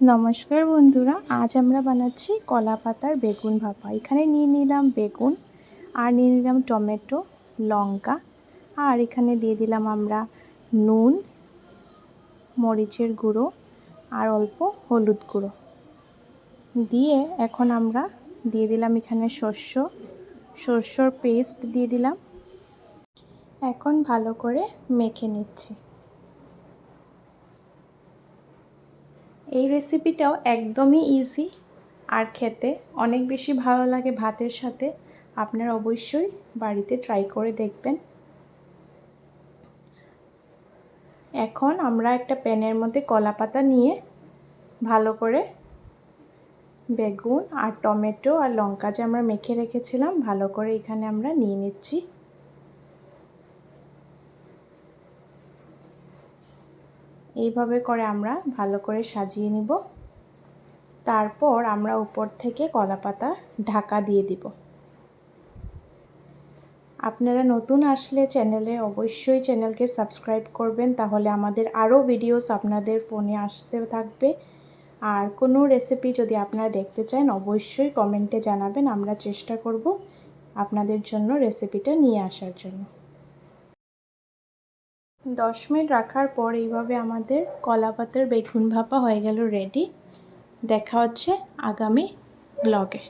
নমস্কার বন্ধুরা, আজ আমরা বানাচ্ছি কলা পাতার বেগুন ভাপা। এখানে নিয়ে নিলাম বেগুন, আর নিয়ে নিলাম টমেটো, লঙ্কা, আর এখানে দিয়ে দিলাম আমরা নুন, মরিচের গুঁড়ো আর অল্প হলুদ গুঁড়ো দিয়ে এখন আমরা দিয়ে দিলাম এখানে সরষের পেস্ট দিয়ে দিলাম। এখন ভালো করে মেখে নিচ্ছি। এই রেসিপিটাও একদমই ইজি আর খেতে অনেক বেশি ভালো লাগে ভাতের সাথে। আপনারা অবশ্যই বাড়িতে ট্রাই করে দেখবেন। এখন আমরা একটা প্যানের মধ্যে কলা পাতা নিয়ে ভালো করে বেগুন আর টমেটো আর লঙ্কা যে আমরা মেখে রেখেছিলাম ভালো করে এখানে আমরা নিয়ে নিচ্ছি। এইভাবে করে আমরা ভালো করে সাজিয়ে নিব। তারপর আমরা উপর থেকে কলা পাতা ঢাকা দিয়ে দিব। আপনারা নতুন আসলে অবশ্যই চ্যানেলকে সাবস্ক্রাইব করবেন, তাহলে আমাদের আরও ভিডিওস আপনাদের ফোনে আসতে থাকবে। আর কোনো রেসিপি যদি আপনারা দেখতে চান অবশ্যই কমেন্টে জানাবেন, আমরা চেষ্টা করব আপনাদের জন্য রেসিপিটা নিয়ে আসার জন্য। 10 মিনিট রাখার পর এইভাবে আমাদের কলা পাতার বেগুন ভাপা হয়ে গেল রেডি। দেখা হচ্ছে আগামী ব্লগে।